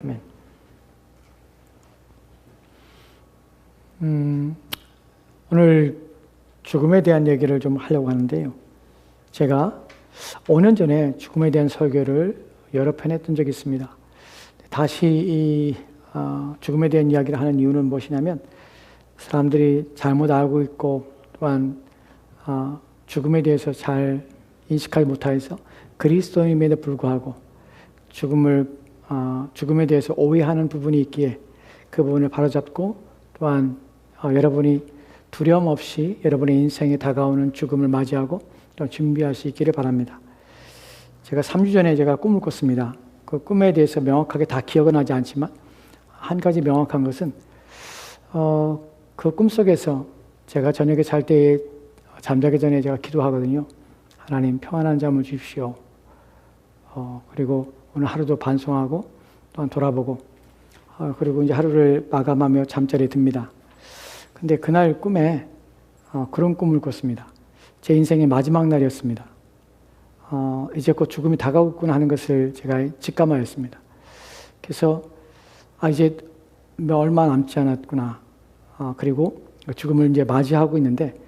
아멘. 오늘 죽음에 대한 얘기를 좀 하려고 하는데요. 제가 5년 전에 죽음에 대한 설교를 여러 편 했던 적이 있습니다. 다시 이 죽음에 대한 이야기를 하는 이유는 무엇이냐면 사람들이 잘못 알고 있고 또한 죽음에 대해서 잘 인식하지 못해서 그리스도인임에도 불구하고 죽음에 대해서 오해하는 부분이 있기에 그 부분을 바로잡고 또한 여러분이 두려움 없이 여러분의 인생에 다가오는 죽음을 맞이하고 또 준비할 수 있기를 바랍니다. 제가 3주 전에 제가 꿈을 꿨습니다. 그 꿈에 대해서 명확하게 다 기억은 나지 않지만 한 가지 명확한 것은 그 꿈속에서 제가 저녁에 잘 때 잠자기 전에 제가 기도하거든요. 하나님 평안한 잠을 주십시오. 그리고 오늘 하루도 반성하고 또한 돌아보고 그리고 이제 하루를 마감하며 잠자리에 듭니다. 근데 그날 꿈에 그런 꿈을 꿨습니다. 제 인생의 마지막 날이었습니다. 이제 곧 죽음이 다가오구나 하는 것을 제가 직감하였습니다. 그래서 이제 얼마 남지 않았구나. 그리고 죽음을 이제 맞이하고 있는데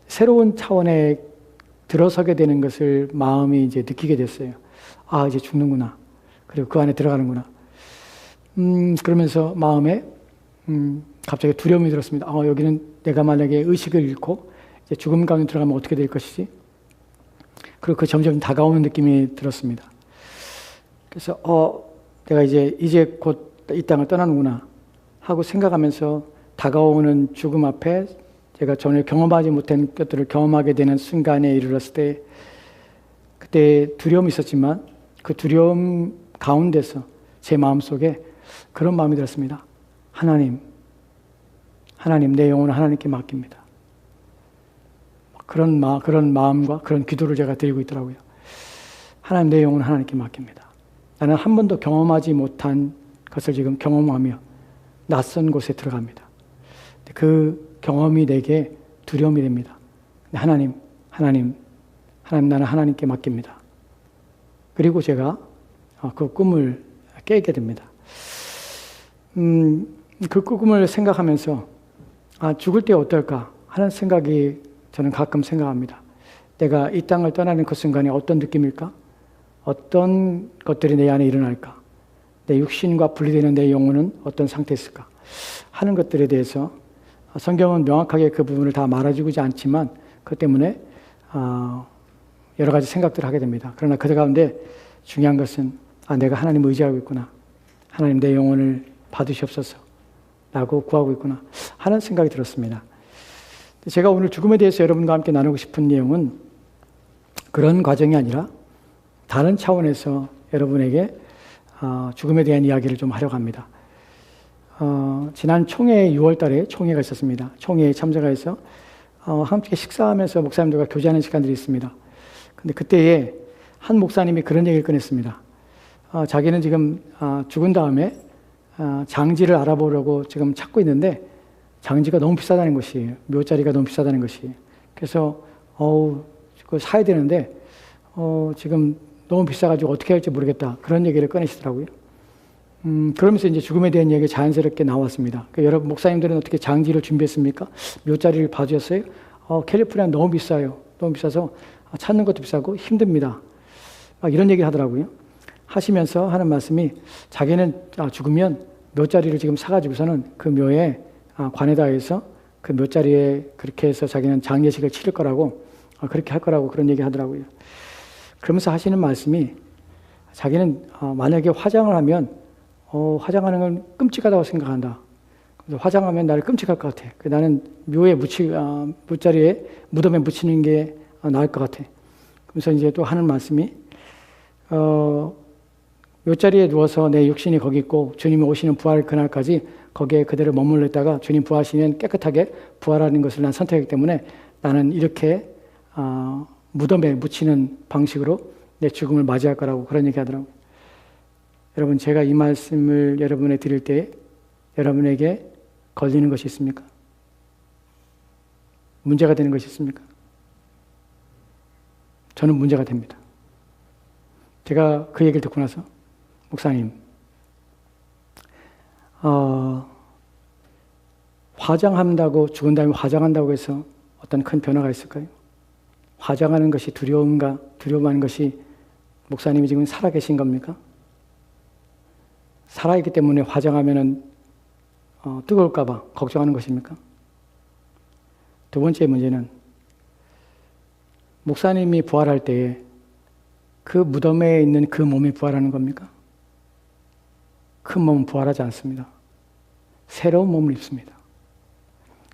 새로운 차원에 들어서게 되는 것을 마음이 이제 느끼게 됐어요. 이제 죽는구나. 그리고 그 안에 들어가는구나. 그러면서 마음에 갑자기 두려움이 들었습니다. 여기는 내가 만약에 의식을 잃고 이제 죽음 가운데 들어가면 어떻게 될 것이지? 그리고 그 점점 다가오는 느낌이 들었습니다. 그래서 내가 이제 곧 이 땅을 떠나는구나 하고 생각하면서 다가오는 죽음 앞에 제가 전에 경험하지 못한 것들을 경험하게 되는 순간에 이르렀을 때 그때 두려움이 있었지만 그 두려움 가운데서 제 마음속에 그런 마음이 들었습니다. 하나님 내 영혼을 하나님께 맡깁니다. 그런 마음과 그런 기도를 제가 드리고 있더라고요. 하나님 내 영혼을 하나님께 맡깁니다. 나는 한 번도 경험하지 못한 것을 지금 경험하며 낯선 곳에 들어갑니다. 그 경험이 내게 두려움이 됩니다. 하나님 나는 하나님께 맡깁니다. 그리고 제가 그 꿈을 깨게 됩니다. 그 꿈을 생각하면서 죽을 때 어떨까 하는 생각이 저는 가끔 생각합니다. 내가 이 땅을 떠나는 그 순간에 어떤 느낌일까? 어떤 것들이 내 안에 일어날까? 내 육신과 분리되는 내 영혼은 어떤 상태에 있을까? 하는 것들에 대해서 성경은 명확하게 그 부분을 다 말해주지 않지만 그 때문에 여러 가지 생각들을 하게 됩니다. 그러나 그 가운데 중요한 것은 내가 하나님을 의지하고 있구나. 하나님 내 영혼을 받으시옵소서 라고 구하고 있구나 하는 생각이 들었습니다. 제가 오늘 죽음에 대해서 여러분과 함께 나누고 싶은 내용은 그런 과정이 아니라 다른 차원에서 여러분에게 죽음에 대한 이야기를 좀 하려고 합니다. 지난 총회 6월 달에 총회가 있었습니다. 총회에 참석해서 함께 식사하면서 목사님들과 교제하는 시간들이 있습니다. 근데 그때에 한 목사님이 그런 얘기를 꺼냈습니다. 자기는 지금 죽은 다음에 장지를 알아보려고 지금 찾고 있는데 장지가 너무 비싸다는 것이에요. 묘자리가 너무 비싸다는 것이. 그래서 그걸 사야 되는데 지금 너무 비싸가지고 어떻게 할지 모르겠다. 그런 얘기를 꺼내시더라고요. 그러면서 이제 죽음에 대한 얘기가 자연스럽게 나왔습니다. 여러분 목사님들은 어떻게 장지를 준비했습니까? 묘자리를 봐주셨어요? 캘리포니아 너무 비싸요. 너무 비싸서 찾는 것도 비싸고 힘듭니다. 이런 얘기를 하더라고요. 하시면서 하는 말씀이 자기는 죽으면 묘자리를 지금 사가지고서는 그 묘에 관에다 해서 그 묘자리에 그렇게 해서 자기는 장례식을 치를 거라고 그렇게 할 거라고 그런 얘기 하더라고요. 그러면서 하시는 말씀이 자기는 만약에 화장을 하면 화장하는 건 끔찍하다고 생각한다. 그래서 화장하면 나를 끔찍할 것 같아. 나는 묘에 묘자리에 무덤에 묻히는 게 나을 것 같아. 그래서 이제 또 하는 말씀이 묘자리에 누워서 내 육신이 거기 있고 주님이 오시는 부활 그날까지 거기에 그대로 머물러 있다가 주님 부활하시면 깨끗하게 부활하는 것을 난 선택하기 때문에 나는 이렇게 무덤에 묻히는 방식으로 내 죽음을 맞이할 거라고 그런 얘기 하더라고요. 여러분 제가 이 말씀을 여러분에 드릴 때 여러분에게 걸리는 것이 있습니까? 문제가 되는 것이 있습니까? 저는 문제가 됩니다. 제가 그 얘기를 듣고 나서 목사님 화장한다고, 죽은 다음에 화장한다고 해서 어떤 큰 변화가 있을까요? 화장하는 것이 두려워하는 것이 목사님이 지금 살아계신 겁니까? 살아있기 때문에 화장하면은 뜨거울까봐 걱정하는 것입니까? 두 번째 문제는 목사님이 부활할 때에 그 무덤에 있는 그 몸이 부활하는 겁니까? 큰 몸은 부활하지 않습니다. 새로운 몸을 입습니다.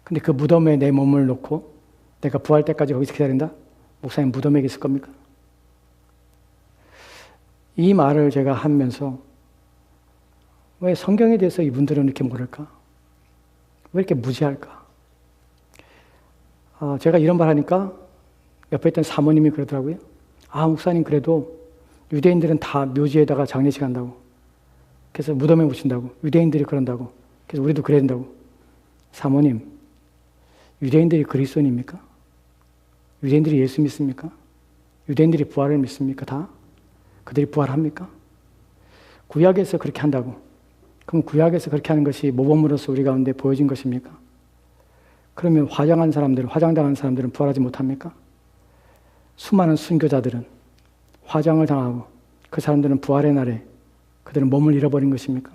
근데 그 무덤에 내 몸을 놓고 내가 부활 때까지 거기서 기다린다? 목사님 무덤에 있을 겁니까? 이 말을 제가 하면서 왜 성경에 대해서 이분들은 이렇게 모를까? 왜 이렇게 무지할까? 제가 이런 말 하니까 옆에 있던 사모님이 그러더라고요. 목사님 그래도 유대인들은 다 묘지에다가 장례식 한다고. 그래서 무덤에 묻힌다고. 유대인들이 그런다고. 그래서 우리도 그래야 된다고. 사모님, 유대인들이 그리스도인입니까? 유대인들이 예수 믿습니까? 유대인들이 부활을 믿습니까? 다? 그들이 부활합니까? 구약에서 그렇게 한다고. 그럼 구약에서 그렇게 하는 것이 모범으로서 우리 가운데 보여진 것입니까? 그러면 화장당한 사람들은 부활하지 못합니까? 수많은 순교자들은 화장을 당하고 그 사람들은 부활의 날에 그들은 몸을 잃어버린 것입니까?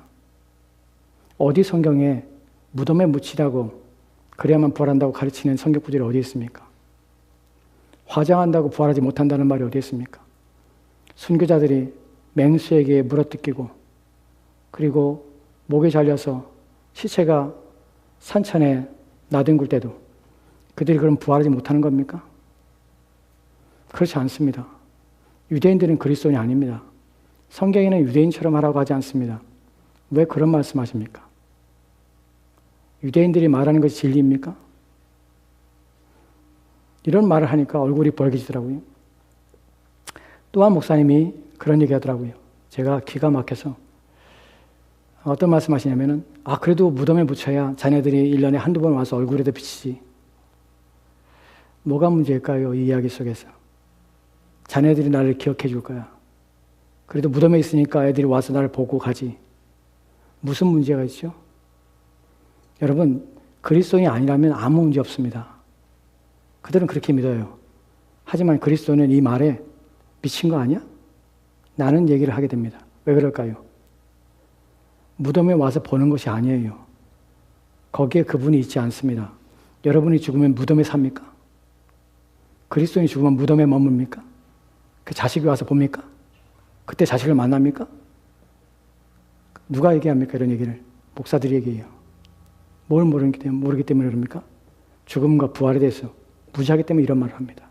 어디 성경에 무덤에 묻히라고 그래야만 부활한다고 가르치는 성경 구절이 어디 있습니까? 화장한다고 부활하지 못한다는 말이 어디 있습니까? 순교자들이 맹수에게 물어뜯기고 그리고 목에 잘려서 시체가 산천에 나뒹굴 때도 그들이 그럼 부활하지 못하는 겁니까? 그렇지 않습니다. 유대인들은 그리스도인이 아닙니다. 성경에는 유대인처럼 하라고 하지 않습니다. 왜 그런 말씀하십니까? 유대인들이 말하는 것이 진리입니까? 이런 말을 하니까 얼굴이 벌개지더라고요. 또 한 목사님이 그런 얘기 하더라고요. 제가 기가 막혀서 어떤 말씀 하시냐면은 그래도 무덤에 묻혀야 자녀들이 1년에 한두 번 와서 얼굴에도 비치지. 뭐가 문제일까요? 이 이야기 속에서. 자녀들이 나를 기억해 줄 거야. 그래도 무덤에 있으니까 애들이 와서 나를 보고 가지. 무슨 문제가 있죠? 여러분, 그리스도인이 아니라면 아무 문제 없습니다. 그들은 그렇게 믿어요. 하지만 그리스도는 이 말에 미친 거 아니야? 나는 얘기를 하게 됩니다. 왜 그럴까요? 무덤에 와서 보는 것이 아니에요. 거기에 그분이 있지 않습니다. 여러분이 죽으면 무덤에 삽니까? 그리스도인이 죽으면 무덤에 머뭅니까? 그 자식이 와서 봅니까? 그때 자식을 만납니까? 누가 얘기합니까? 이런 얘기를. 목사들이 얘기해요. 뭘 모르기 때문에 그럽니까? 죽음과 부활에 대해서 무지하기 때문에 이런 말을 합니다.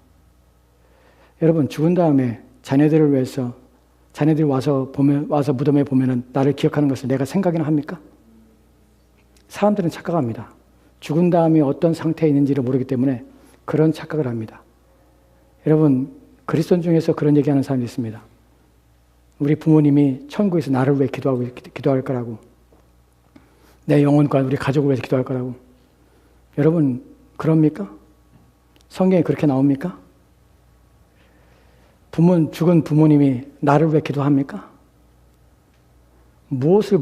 여러분, 죽은 다음에 자녀들을 위해서 자녀들이 와서 무덤에 보면은 나를 기억하는 것을 내가 생각이나 합니까? 사람들은 착각합니다. 죽은 다음에 어떤 상태에 있는지를 모르기 때문에 그런 착각을 합니다. 여러분, 그리스도인 중에서 그런 얘기하는 사람이 있습니다. 우리 부모님이 천국에서 나를 위해 기도할 거라고. 내 영혼과 우리 가족을 위해서 기도할 거라고. 여러분, 그럽니까? 성경에 그렇게 나옵니까? 죽은 부모님이 나를 위해 기도합니까? 무엇에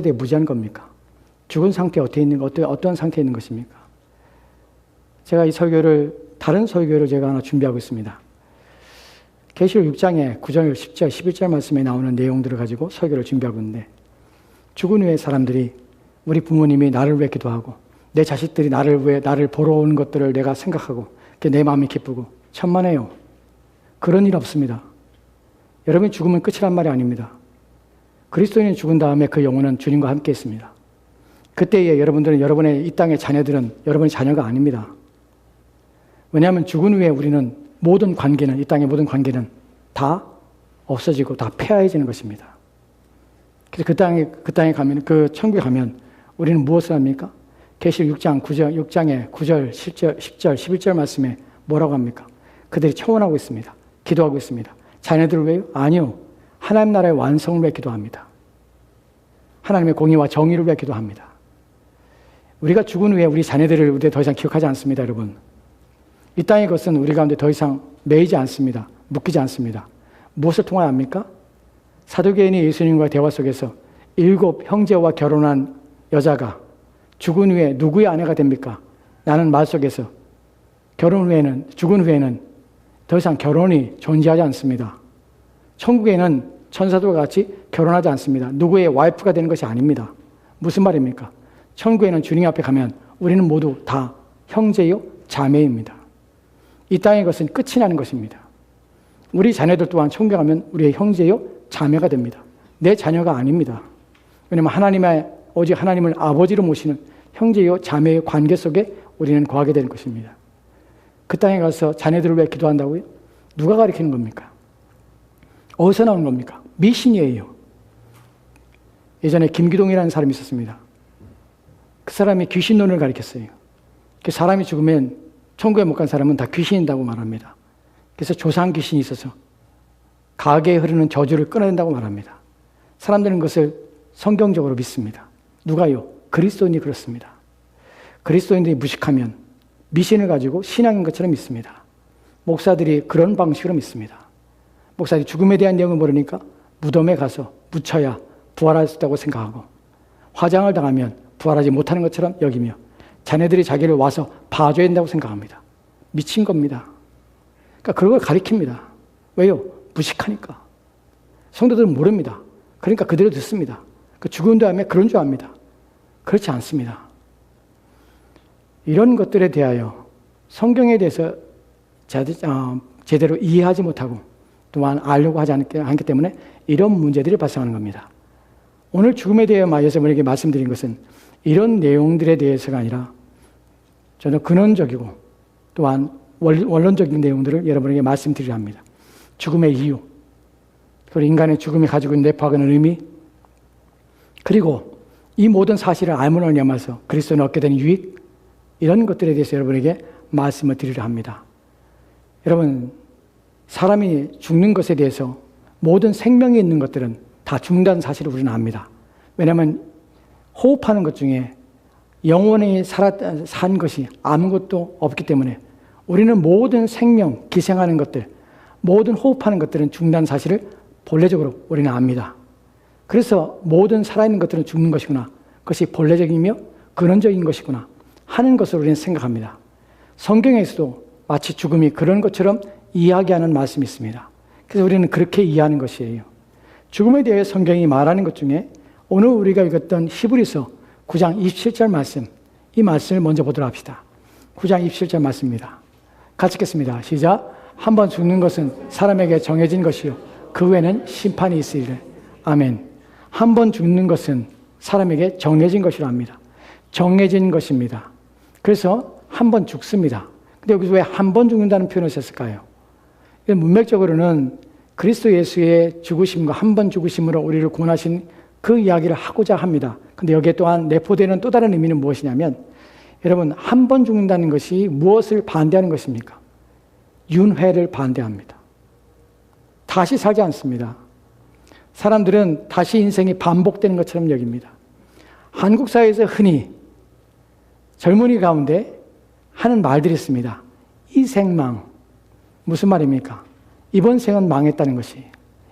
대해 무지한 겁니까? 죽은 상태에 어떤 상태에 있는 것입니까? 제가 이 다른 설교를 제가 하나 준비하고 있습니다. 계시록 6장에 9절, 10절, 11절 말씀에 나오는 내용들을 가지고 설교를 준비하고 있는데 죽은 후에 사람들이 우리 부모님이 나를 위해 기도하고 내 자식들이 나를 보러 오는 것들을 내가 생각하고 내 마음이 기쁘고 천만에요. 그런 일 없습니다. 여러분이 죽으면 끝이란 말이 아닙니다. 그리스도인이 죽은 다음에 그 영혼은 주님과 함께 있습니다. 그때에 여러분들은 여러분의 이 땅의 자녀들은 여러분의 자녀가 아닙니다. 왜냐하면 죽은 후에 우리는 이 땅의 모든 관계는 다 없어지고 다 폐하해지는 것입니다. 그래서 그 땅에 가면, 그 천국에 가면 우리는 무엇을 합니까? 계시록 6장에 9절, 10절, 11절 말씀에 뭐라고 합니까? 그들이 청원하고 있습니다. 기도하고 있습니다. 자녀들을 위해요? 아니요. 하나님 나라의 완성을 위해 기도합니다. 하나님의 공의와 정의를 위해 기도합니다. 우리가 죽은 후에 우리 자녀들을 더 이상 기억하지 않습니다, 여러분. 이 땅의 것은 우리 가운데 더 이상 매이지 않습니다. 묶이지 않습니다. 무엇을 통하여 합니까? 사도계인이 예수님과 대화 속에서 7 형제와 결혼한 여자가 죽은 후에 누구의 아내가 됩니까? 라는 말 속에서 죽은 후에는 더 이상 결혼이 존재하지 않습니다. 천국에는 천사들과 같이 결혼하지 않습니다. 누구의 와이프가 되는 것이 아닙니다. 무슨 말입니까? 천국에는 주님 앞에 가면 우리는 모두 다 형제요 자매입니다. 이 땅의 것은 끝이 나는 것입니다. 우리 자녀들 또한 천국에 가면 우리의 형제요 자매가 됩니다. 내 자녀가 아닙니다. 왜냐하면 오직 하나님을 아버지로 모시는 형제요 자매의 관계 속에 우리는 거하게 될 것입니다. 그 땅에 가서 자녀들을 위해 기도한다고요? 누가 가르치는 겁니까? 어디서 나오는 겁니까? 미신이에요. 예전에 김기동이라는 사람이 있었습니다. 그 사람이 귀신론을 가르쳤어요. 그 사람이 죽으면 천국에 못 간 사람은 다 귀신이라고 말합니다. 그래서 조상 귀신이 있어서 가게에 흐르는 저주를 끊어낸다고 말합니다. 사람들은 그것을 성경적으로 믿습니다. 누가요? 그리스도인이 그렇습니다. 그리스도인들이 무식하면 미신을 가지고 신앙인 것처럼 믿습니다. 목사들이 그런 방식으로 믿습니다. 목사들이 죽음에 대한 내용을 모르니까 무덤에 가서 묻혀야 부활할 수 있다고 생각하고 화장을 당하면 부활하지 못하는 것처럼 여기며 자녀들이 자기를 와서 봐줘야 된다고 생각합니다. 미친 겁니다. 그러니까 그런 걸 가리킵니다. 왜요? 무식하니까. 성도들은 모릅니다. 그러니까 그대로 듣습니다. 죽은 다음에 그런 줄 압니다. 그렇지 않습니다. 이런 것들에 대하여 성경에 대해서 제대로 이해하지 못하고 또한 알려고 하지 않기 때문에 이런 문제들이 발생하는 겁니다. 오늘 죽음에 대해 여러분에게 말씀드린 것은 이런 내용들에 대해서가 아니라 저는 근원적이고 또한 원론적인 내용들을 여러분에게 말씀드리려 합니다. 죽음의 이유, 그리고 인간의 죽음이 가지고 있는 내포하는 의미, 그리고 이 모든 사실을 알므로 말미암아서 그리스도는 얻게 되는 유익, 이런 것들에 대해서 여러분에게 말씀을 드리려 합니다. 여러분, 사람이 죽는 것에 대해서 모든 생명이 있는 것들은 다 죽는다는 사실을 우리는 압니다. 왜냐하면 호흡하는 것 중에 영원히 산 것이 아무것도 없기 때문에 우리는 모든 생명, 기생하는 것들, 모든 호흡하는 것들은 죽는다는 사실을 본래적으로 우리는 압니다. 그래서 모든 살아있는 것들은 죽는 것이구나, 그것이 본래적이며 근원적인 것이구나 하는 것을 우리는 생각합니다. 성경에서도 마치 죽음이 그런 것처럼 이야기하는 말씀이 있습니다. 그래서 우리는 그렇게 이해하는 것이에요. 죽음에 대해 성경이 말하는 것 중에 오늘 우리가 읽었던 히브리서 9장 27절 말씀, 이 말씀을 먼저 보도록 합시다. 9장 27절 말씀입니다. 같이 읽겠습니다. 시작. 한 번 죽는 것은 사람에게 정해진 것이요 그 후에는 심판이 있으리라. 아멘. 한 번 죽는 것은 사람에게 정해진 것이라 합니다. 정해진 것입니다. 그래서 한 번 죽습니다. 근데 여기서 왜 한 번 죽는다는 표현을 썼을까요? 문맥적으로는 그리스도 예수의 죽으심과 한 번 죽으심으로 우리를 구원하신 그 이야기를 하고자 합니다. 근데 여기에 또한 내포되는 또 다른 의미는 무엇이냐면, 여러분, 한 번 죽는다는 것이 무엇을 반대하는 것입니까? 윤회를 반대합니다. 다시 살지 않습니다. 사람들은 다시 인생이 반복되는 것처럼 여깁니다. 한국 사회에서 흔히 젊은이 가운데 하는 말들이 있습니다. 이 생망. 무슨 말입니까? 이번 생은 망했다는 것이.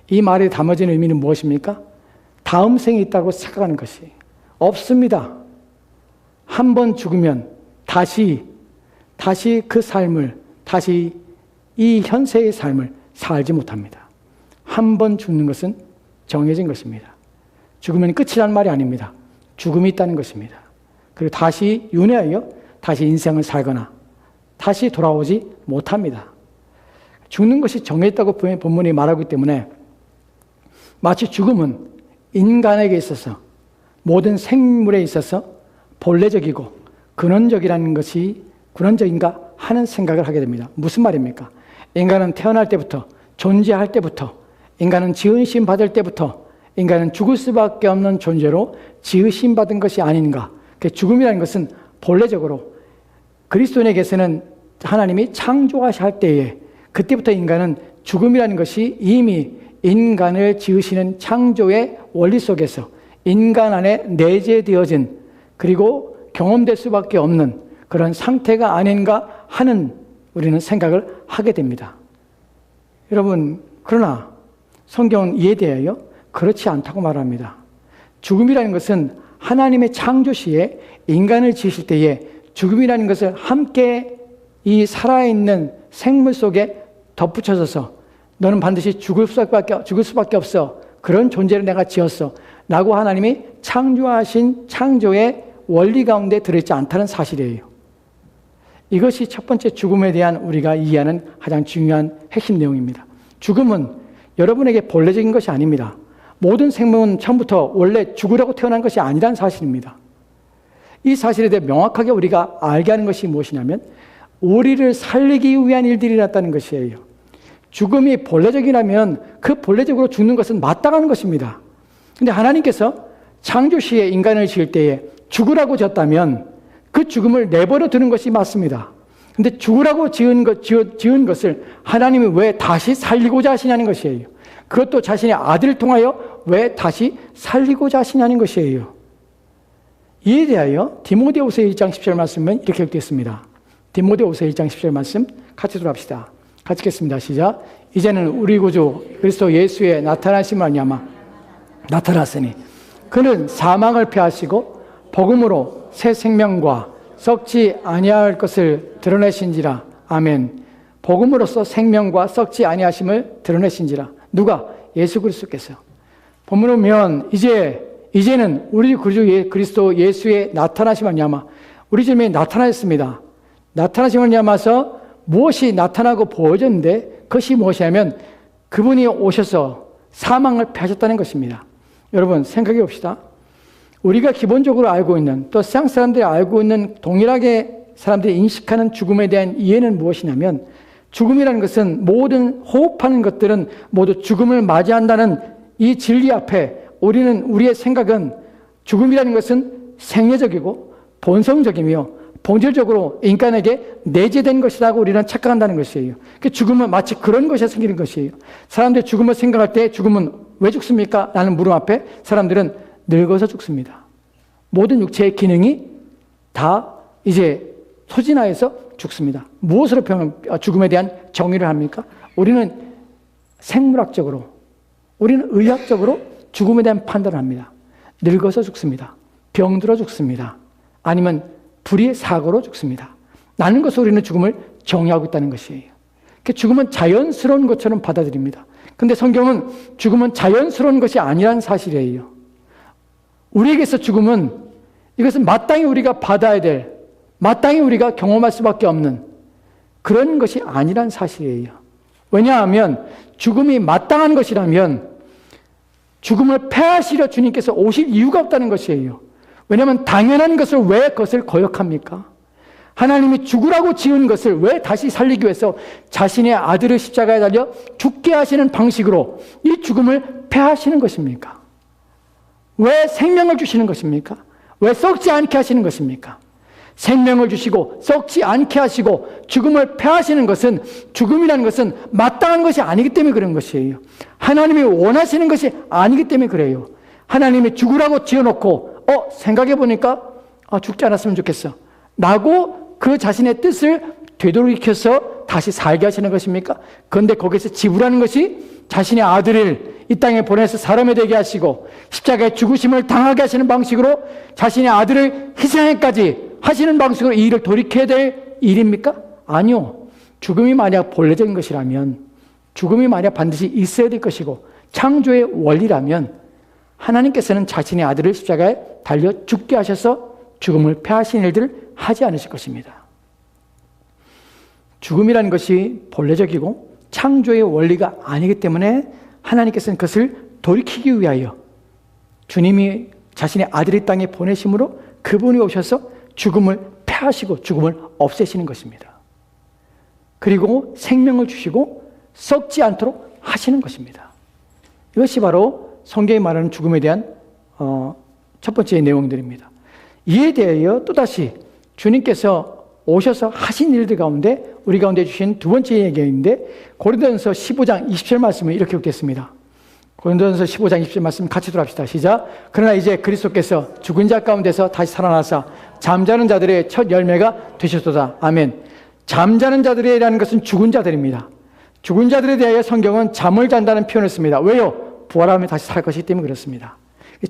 이 말에 담아진 의미는 무엇입니까? 다음 생이 있다고 생각하는 것이. 없습니다. 한 번 죽으면 다시 그 삶을, 다시 이 현세의 삶을 살지 못합니다. 한 번 죽는 것은 정해진 것입니다. 죽으면 끝이라는 말이 아닙니다. 죽음이 있다는 것입니다. 그리고 다시 윤회하여 다시 인생을 살거나 다시 돌아오지 못합니다. 죽는 것이 정해졌다고 본문이 말하기 때문에 마치 죽음은 인간에게 있어서, 모든 생물에 있어서 본래적이고 근원적이라는 것이 근원적인가 하는 생각을 하게 됩니다. 무슨 말입니까? 인간은 태어날 때부터, 존재할 때부터, 인간은 지으심 받을 때부터 인간은 죽을 수밖에 없는 존재로 지으심 받은 것이 아닌가. 죽음이라는 것은 본래적으로 그리스도인에게서는 하나님이 창조하실 때에 그때부터 인간은 죽음이라는 것이 이미 인간을 지으시는 창조의 원리 속에서 인간 안에 내재되어진, 그리고 경험될 수밖에 없는 그런 상태가 아닌가 하는 우리는 생각을 하게 됩니다. 여러분, 그러나 성경은 이에 대하여 그렇지 않다고 말합니다. 죽음이라는 것은 하나님의 창조 시에 인간을 지으실 때에 죽음이라는 것을 함께 이 살아있는 생물 속에 덧붙여져서 너는 반드시 죽을 수밖에 없어. 그런 존재를 내가 지었어. 라고 하나님이 창조하신 창조의 원리 가운데 들어있지 않다는 사실이에요. 이것이 첫 번째 죽음에 대한 우리가 이해하는 가장 중요한 핵심 내용입니다. 죽음은 여러분에게 본래적인 것이 아닙니다. 모든 생명은 처음부터 원래 죽으라고 태어난 것이 아니라는 사실입니다. 이 사실에 대해 명확하게 우리가 알게 하는 것이 무엇이냐면 우리를 살리기 위한 일들이 났다는 것이에요. 죽음이 본래적이라면 그 본래적으로 죽는 것은 마땅한 것입니다. 근데 하나님께서 창조 시에 인간을 지을 때에 죽으라고 지었다면 그 죽음을 내버려 두는 것이 맞습니다. 근데 죽으라고 지은 것을 하나님이 왜 다시 살리고자 하시냐는 것이에요. 그것도 자신의 아들을 통하여 왜 다시 살리고자 하시냐는 것이에요. 이에 대하여 디모데후서 1장 10절 말씀은 이렇게 읽겠습니다. 디모데후서 1장 10절 말씀 같이 돌아갑시다. 같이 읽겠습니다. 시작. 이제는 우리 구주 그리스도 예수의 나타나심을 말미암아 나타났으니 그는 사망을 패하시고 복음으로 새 생명과 썩지 아니할 것을 드러내신지라. 아멘. 복음으로써 생명과 썩지 아니하심을 드러내신지라. 누가? 예수 그리스도께서. 본문을 보면 이제는 우리 구주 그리스도 예수의 나타나심을 말미암아 우리 주님이 나타나셨습니다. 나타나심을 말미암아서 무엇이 나타나고 보여졌는데 그것이 무엇이냐면 그분이 오셔서 사망을 패하셨다는 것입니다. 여러분 생각해 봅시다. 우리가 기본적으로 알고 있는 또 세상 사람들이 알고 있는 동일하게 사람들이 인식하는 죽음에 대한 이해는 무엇이냐면 죽음이라는 것은 모든 호흡하는 것들은 모두 죽음을 맞이한다는 이 진리 앞에 우리의 생각은 죽음이라는 것은 생리적이고 본성적이며 본질적으로 인간에게 내재된 것이라고 우리는 착각한다는 것이에요. 죽음은 마치 그런 것에 생기는 것이에요. 사람들이 죽음을 생각할 때 죽음은 왜 죽습니까? 라는 물음 앞에 사람들은 늙어서 죽습니다. 모든 육체의 기능이 다 이제 소진하여서 죽습니다. 무엇으로 죽음에 대한 정의를 합니까? 우리는 생물학적으로, 우리는 의학적으로 죽음에 대한 판단을 합니다. 늙어서 죽습니다. 병들어 죽습니다. 아니면 불의의 사고로 죽습니다. 라는 것으로 우리는 죽음을 정의하고 있다는 것이에요. 죽음은 자연스러운 것처럼 받아들입니다. 근데 성경은 죽음은 자연스러운 것이 아니라는 사실이에요. 우리에게서 죽음은 이것은 마땅히 우리가 받아야 될, 마땅히 우리가 경험할 수밖에 없는 그런 것이 아니란 사실이에요. 왜냐하면 죽음이 마땅한 것이라면 죽음을 패하시려 주님께서 오실 이유가 없다는 것이에요. 왜냐하면 당연한 것을 왜 그것을 거역합니까? 하나님이 죽으라고 지은 것을 왜 다시 살리기 위해서 자신의 아들을 십자가에 달려 죽게 하시는 방식으로 이 죽음을 패하시는 것입니까? 왜 생명을 주시는 것입니까? 왜 썩지 않게 하시는 것입니까? 생명을 주시고 썩지 않게 하시고 죽음을 패하시는 것은 죽음이라는 것은 마땅한 것이 아니기 때문에 그런 것이에요. 하나님이 원하시는 것이 아니기 때문에 그래요. 하나님이 죽으라고 지어놓고 생각해보니까 죽지 않았으면 좋겠어 라고 그 자신의 뜻을 되돌이켜서 다시 살게 하시는 것입니까? 그런데 거기서 지불하는 것이 자신의 아들을 이 땅에 보내서 사람이 되게 하시고 십자가의 죽으심을 당하게 하시는 방식으로 자신의 아들을 희생까지 하시는 방식으로 이 일을 돌이켜야 될 일입니까? 아니요. 죽음이 만약 본래적인 것이라면, 죽음이 만약 반드시 있어야 될 것이고 창조의 원리라면 하나님께서는 자신의 아들을 십자가에 달려 죽게 하셔서 죽음을 패하신 일들을 하지 않으실 것입니다. 죽음이라는 것이 본래적이고 창조의 원리가 아니기 때문에 하나님께서는 그것을 돌이키기 위하여 주님이 자신의 아들의 땅에 보내심으로 그분이 오셔서 죽음을 패하시고 죽음을 없애시는 것입니다. 그리고 생명을 주시고 썩지 않도록 하시는 것입니다. 이것이 바로 성경이 말하는 죽음에 대한 첫 번째 내용들입니다. 이에 대하여 또다시 주님께서 오셔서 하신 일들 가운데 우리 가운데 주신 두 번째 얘기인데 고린도전서 15장 20절 말씀을 이렇게 읽겠습니다. 고린도전서 15장 20절 말씀 같이 돌아갑시다. 시작. 그러나 이제 그리스도께서 죽은 자 가운데서 다시 살아나사 잠자는 자들의 첫 열매가 되셨도다. 아멘. 잠자는 자들이라는 것은 죽은 자들입니다. 죽은 자들에 대하여 성경은 잠을 잔다는 표현을 씁니다. 왜요? 부활하면 다시 살 것이기 때문에 그렇습니다.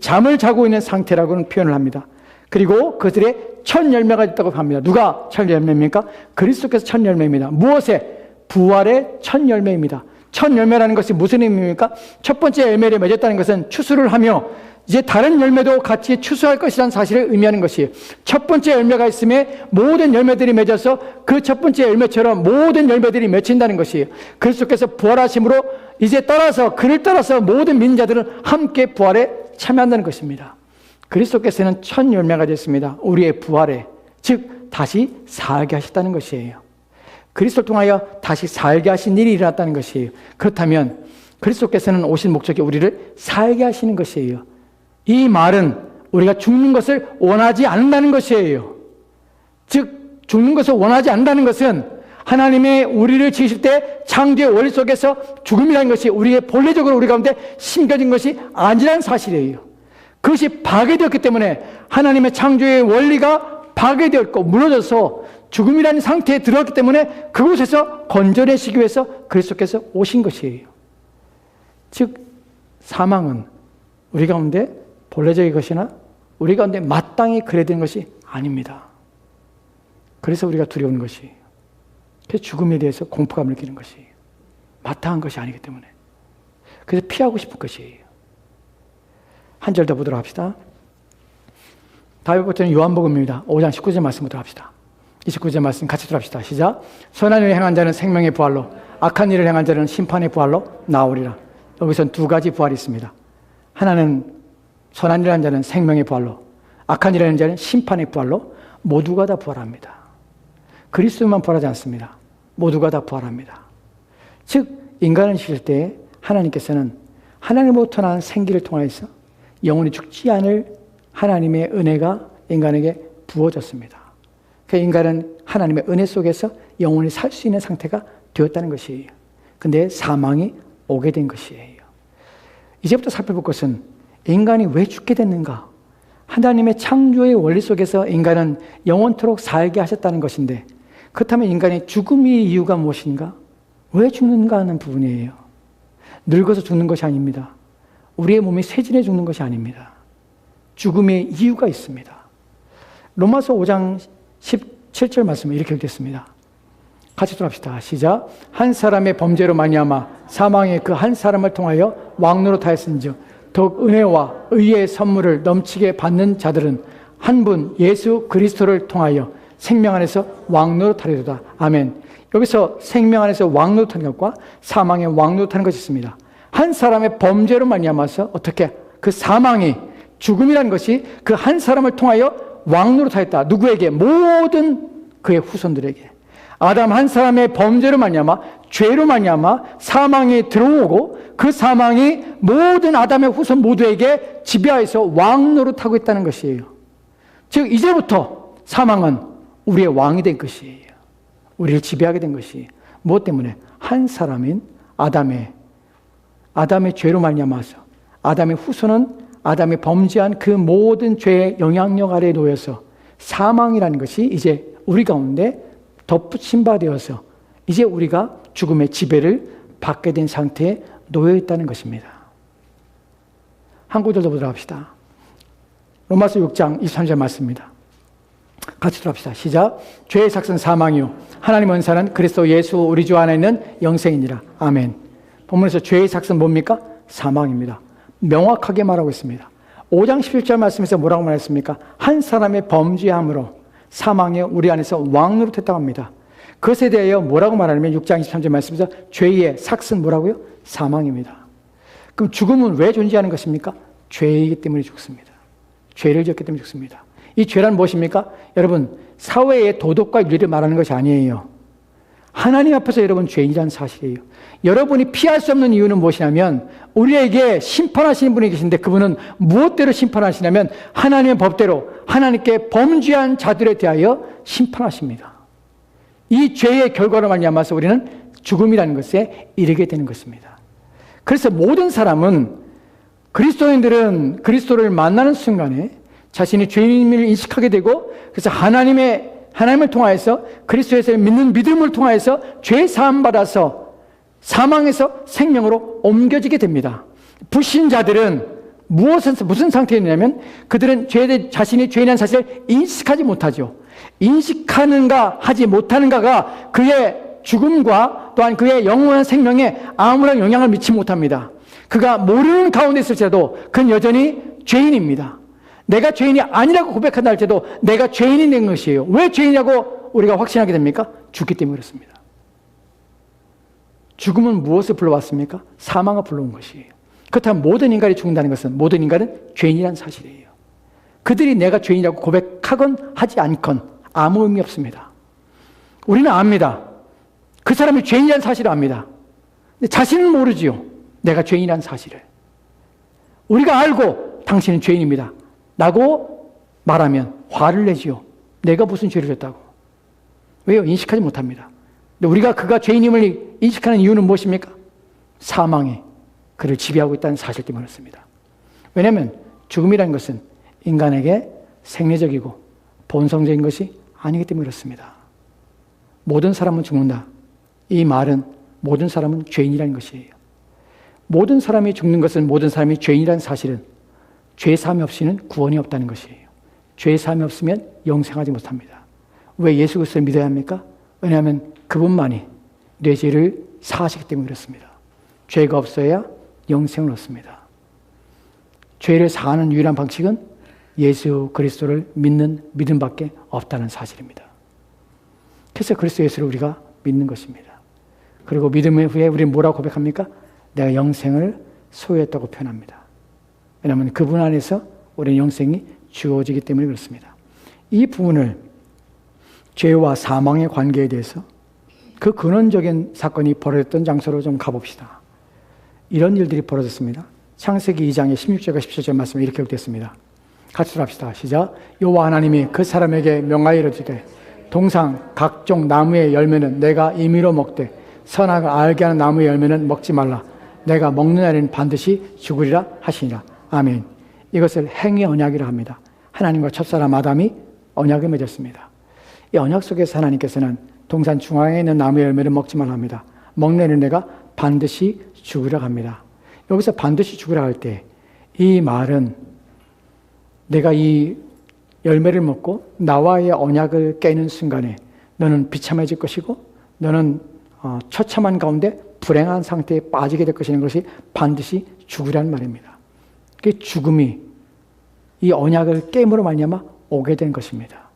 잠을 자고 있는 상태라고는 표현을 합니다. 그리고 그들의 첫 열매가 있다고 합니다. 누가 첫 열매입니까? 그리스도께서 첫 열매입니다. 무엇에? 부활의 첫 열매입니다. 첫 열매라는 것이 무슨 의미입니까? 첫 번째 열매를 맺었다는 것은 추수를 하며 이제 다른 열매도 같이 추수할 것이라는 사실을 의미하는 것이에요. 첫 번째 열매가 있음에 모든 열매들이 맺어서 그 첫 번째 열매처럼 모든 열매들이 맺힌다는 것이에요. 그리스도께서 부활하심으로 이제 그를 따라서 모든 믿는 자들은 함께 부활에 참여한다는 것입니다. 그리스도께서는 첫 열매가 됐습니다. 우리의 부활에, 즉 다시 살게 하셨다는 것이에요. 그리스도를 통하여 다시 살게 하신 일이 일어났다는 것이에요. 그렇다면 그리스도께서는 오신 목적이 우리를 살게 하시는 것이에요. 이 말은 우리가 죽는 것을 원하지 않는다는 것이에요. 즉 죽는 것을 원하지 않는다는 것은 하나님의 우리를 지으실 때 창조의 원리 속에서 죽음이라는 것이 우리의 본래적으로 우리 가운데 심겨진 것이 아니라는 사실이에요. 그것이 파괴되었기 때문에 하나님의 창조의 원리가 파괴되었고 무너져서 죽음이라는 상태에 들어왔기 때문에 그곳에서 건져내시기 위해서 그리스도께서 오신 것이에요. 즉 사망은 우리 가운데 본래적인 것이나 우리 가운데 마땅히 그래야 되는 것이 아닙니다. 그래서 우리가 두려운 것이에요. 그래서 죽음에 대해서 공포감을 느끼는 것이에요. 마땅한 것이 아니기 때문에. 그래서 피하고 싶은 것이에요. 한 절 더 보도록 합시다. 다음 번째는 요한복음입니다. 5장 19절 말씀부터 합시다. 29절 말씀 같이 들어갑시다. 시작. 선한 일을 행한 자는 생명의 부활로, 악한 일을 행한 자는 심판의 부활로 나오리라. 여기서는 두 가지 부활이 있습니다. 하나는 선한 일을 하는 자는 생명의 부활로, 악한 일을 하는 자는 심판의 부활로 모두가 다 부활합니다. 그리스도만 부활하지 않습니다. 모두가 다 부활합니다. 즉 인간을 지을 때 하나님께서는 하나님으로부터 난 생기를 통하여서 영원히 죽지 않을 하나님의 은혜가 인간에게 부어졌습니다. 그러니까 인간은 하나님의 은혜 속에서 영원히 살 수 있는 상태가 되었다는 것이에요. 근데 사망이 오게 된 것이에요. 이제부터 살펴볼 것은 인간이 왜 죽게 됐는가? 하나님의 창조의 원리 속에서 인간은 영원토록 살게 하셨다는 것인데, 그렇다면 인간의 죽음의 이유가 무엇인가? 왜 죽는가 하는 부분이에요. 늙어서 죽는 것이 아닙니다. 우리의 몸이 쇠진해 죽는 것이 아닙니다. 죽음의 이유가 있습니다. 로마서 5장 17절 말씀은 이렇게 읽겠습니다. 같이 들어갑시다. 시작. 한 사람의 범죄로 말미암아 사망의 그 한 사람을 통하여 왕노릇하였은즉 더욱 은혜와 의의 선물을 넘치게 받는 자들은 한 분 예수 그리스도를 통하여 생명 안에서 왕노릇하리로다. 아멘. 여기서 생명 안에서 왕노릇하는 것과 사망의 왕노릇하는 것이 있습니다. 한 사람의 범죄로 말미암아서 어떻게 그 사망이 죽음이라는 것이 그 한 사람을 통하여 왕노릇하였다. 누구에게? 모든 그의 후손들에게. 아담 한 사람의 범죄로 말미암아 죄로 말미암아 사망이 들어오고 그 사망이 모든 아담의 후손 모두에게 지배하여서 왕노릇하고 있다는 것이에요. 즉 이제부터 사망은 우리의 왕이 된 것이에요. 우리를 지배하게 된 것이에요. 무엇 때문에? 한 사람인 아담의 죄로 말미암아서 아담의 후손은 아담이 범죄한 그 모든 죄의 영향력 아래에 놓여서 사망이라는 것이 이제 우리 가운데 덧붙임 바 되어서 이제 우리가 죽음의 지배를 받게 된 상태에 놓여 있다는 것입니다. 한 구절 더 보도록 합시다. 로마서 6장 23절 말씀입니다. 같이 들어갑시다. 시작. 죄의 삭은 사망이요 하나님의 은사는 그리스도 예수 우리 주 안에 있는 영생이니라. 아멘. 본문에서 죄의 삭은 뭡니까? 사망입니다. 명확하게 말하고 있습니다. 5장 11절 말씀에서 뭐라고 말했습니까? 한 사람의 범죄함으로 사망이 우리 안에서 왕노릇했다고 합니다. 그것에 대하여 뭐라고 말하냐면 6장 23절 말씀에서 죄의 삭은 뭐라고요? 사망입니다. 그럼 죽음은 왜 존재하는 것입니까? 죄이기 때문에 죽습니다. 죄를 지었기 때문에 죽습니다. 이 죄란 무엇입니까? 여러분 사회의 도덕과 윤리를 말하는 것이 아니에요. 하나님 앞에서 여러분 죄인이라는 사실이에요. 여러분이 피할 수 없는 이유는 무엇이냐면 우리에게 심판하시는 분이 계신데 그분은 무엇대로 심판하시냐면 하나님의 법대로 하나님께 범죄한 자들에 대하여 심판하십니다. 이 죄의 결과로 말미암아서 우리는 죽음이라는 것에 이르게 되는 것입니다. 그래서 모든 사람은 그리스도인들은 그리스도를 만나는 순간에 자신이 죄인임을 인식하게 되고 그래서 하나님을 통하여서 그리스도에서 믿는 믿음을 통하여서 죄 사함 받아서 사망에서 생명으로 옮겨지게 됩니다. 불신자들은 무슨 상태였냐면 그들은 자신이 죄인이라는 사실을 인식하지 못하죠. 인식하는가 하지 못하는가가 그의 죽음과 또한 그의 영원한 생명에 아무런 영향을 미치지 못합니다. 그가 모르는 가운데 있을지라도 그는 여전히 죄인입니다. 내가 죄인이 아니라고 고백한다 할지라도 내가 죄인이 된 것이에요. 왜 죄인이라고 우리가 확신하게 됩니까? 죽기 때문에 그렇습니다. 죽음은 무엇을 불러왔습니까? 사망을 불러온 것이에요. 그렇다면 모든 인간이 죽는다는 것은 모든 인간은 죄인이라는 사실이에요. 그들이 내가 죄인이라고 고백하건 하지 않건 아무 의미 없습니다. 우리는 압니다. 그 사람이 죄인이라는 사실을 압니다. 근데 자신은 모르지요. 내가 죄인이라는 사실을. 우리가 알고 당신은 죄인입니다 라고 말하면 화를 내지요. 내가 무슨 죄를 졌다고. 왜요? 인식하지 못합니다. 근데 우리가 그가 죄인임을 인식하는 이유는 무엇입니까? 사망이 그를 지배하고 있다는 사실 때문에 그렇습니다. 왜냐하면 죽음이라는 것은 인간에게 생리적이고 본성적인 것이 아니기 때문에 그렇습니다. 모든 사람은 죽는다. 이 말은 모든 사람은 죄인이라는 것이에요. 모든 사람이 죽는 것은 모든 사람이 죄인이라는 사실은 죄 사함이 없이는 구원이 없다는 것이에요. 죄 사함이 없으면 영생하지 못합니다. 왜 예수 그리스도를 믿어야 합니까? 왜냐하면 그분만이 내 죄를 사하시기 때문에 그렇습니다. 죄가 없어야 영생을 얻습니다. 죄를 사하는 유일한 방식은 예수 그리스도를 믿는 믿음밖에 없다는 사실입니다. 그래서 그리스도 예수를 우리가 믿는 것입니다. 그리고 믿음의 후에 우리는 뭐라고 고백합니까? 내가 영생을 소유했다고 표현합니다. 왜냐하면 그분 안에서 우리는 영생이 주어지기 때문에 그렇습니다. 이 부분을 죄와 사망의 관계에 대해서 그 근원적인 사건이 벌어졌던 장소로 좀 가봅시다. 이런 일들이 벌어졌습니다. 창세기 2장의 16절과 17절 말씀에 이렇게 기록됐습니다. 같이 합시다. 시작. 여호와 하나님이 그 사람에게 명하여 이르시되 동상 각종 나무의 열매는 내가 임의로 먹되 선악을 알게 하는 나무의 열매는 먹지 말라. 내가 먹는 날에는 반드시 죽으리라 하시니라. 아멘. 이것을 행위 언약이라 합니다. 하나님과 첫사람 아담이 언약을 맺었습니다. 이 언약 속에서 하나님께서는 동산 중앙에 있는 나무의 열매를 먹지 말라 합니다. 먹는 날에는 내가 반드시 죽으리라 합니다. 여기서 반드시 죽으라 할 때 이 말은 내가 이 열매를 먹고 나와의 언약을 깨는 순간에 너는 비참해질 것이고 너는 처참한 가운데 불행한 상태에 빠지게 될 것이라는 것이 반드시 죽으라는 말입니다. 그 죽음이 이 언약을 깨므로 말미암아 오게 된 것입니다.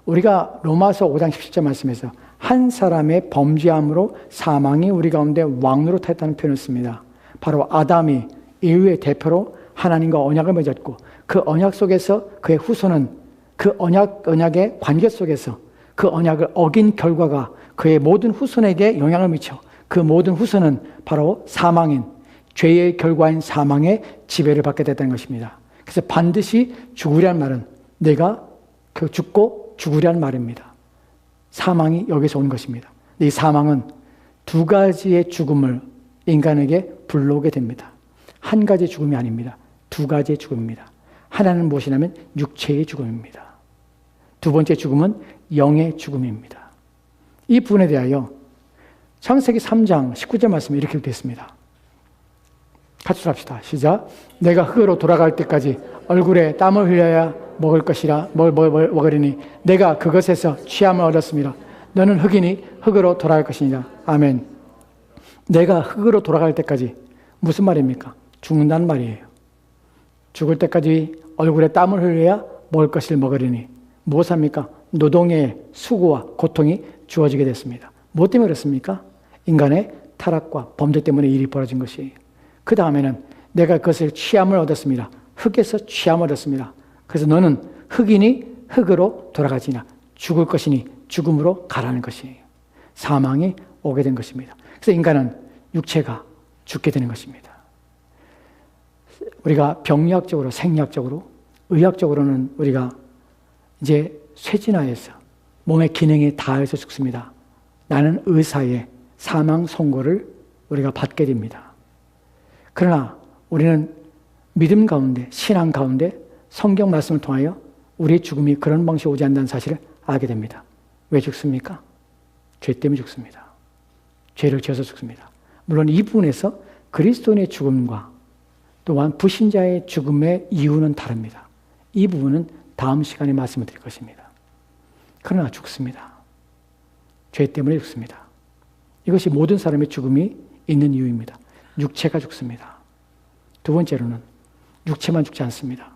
우리가 로마서 5장 17절 말씀에서 한 사람의 범죄함으로 사망이 우리 가운데 왕노릇했다는 표현을 씁니다. 바로 아담이 인류의 대표로 하나님과 언약을 맺었고 그 언약 속에서 그의 후손은 그 언약의 관계 속에서 그 언약을 어긴 결과가 그의 모든 후손에게 영향을 미쳐 그 모든 후손은 바로 사망인 죄의 결과인 사망의 지배를 받게 됐다는 것입니다. 그래서 반드시 죽으리란 말은 내가 죽고 죽으리란 말입니다. 사망이 여기서 온 것입니다. 이 사망은 두 가지의 죽음을 인간에게 불러오게 됩니다. 한 가지의 죽음이 아닙니다. 두 가지의 죽음입니다. 하나는 무엇이냐면 육체의 죽음입니다. 두 번째 죽음은 영의 죽음입니다. 이 부분에 대하여 창세기 3장 19절 말씀에 이렇게 되어 있습니다. 같이 합시다. 시작. 내가 흙으로 돌아갈 때까지 얼굴에 땀을 흘려야 먹을 것이라 먹으리니 내가 그것에서 취함을 얻었습니다. 너는 흙이니 흙으로 돌아갈 것이니라. 아멘. 내가 흙으로 돌아갈 때까지 무슨 말입니까? 죽는다는 말이에요. 죽을 때까지 얼굴에 땀을 흘려야 먹을 것을 먹으리니 무엇합니까? 노동의 수고와 고통이 주어지게 됐습니다. 무엇 때문에 그렇습니까? 인간의 타락과 범죄 때문에 일이 벌어진 것이에요. 그 다음에는 내가 그것을 취함을 얻었습니다. 흙에서 취함을 얻었습니다. 그래서 너는 흙이니 흙으로 돌아가지나 죽을 것이니 죽음으로 가라는 것이에요. 사망이 오게 된 것입니다. 그래서 인간은 육체가 죽게 되는 것입니다. 우리가 병리학적으로, 생리학적으로, 의학적으로는 우리가 이제 쇠진화해서 몸의 기능이 다해서 죽습니다. 나는 의사의 사망 선고를 우리가 받게 됩니다. 그러나 우리는 믿음 가운데, 신앙 가운데 성경 말씀을 통하여 우리의 죽음이 그런 방식으로 오지 않는다는 사실을 알게 됩니다. 왜 죽습니까? 죄 때문에 죽습니다. 죄를 지어서 죽습니다. 물론 이 부분에서 그리스도인의 죽음과 또한 불신자의 죽음의 이유는 다릅니다. 이 부분은 다음 시간에 말씀을 드릴 것입니다. 그러나 죽습니다. 죄 때문에 죽습니다. 이것이 모든 사람의 죽음이 있는 이유입니다. 육체가 죽습니다. 두 번째로는 육체만 죽지 않습니다.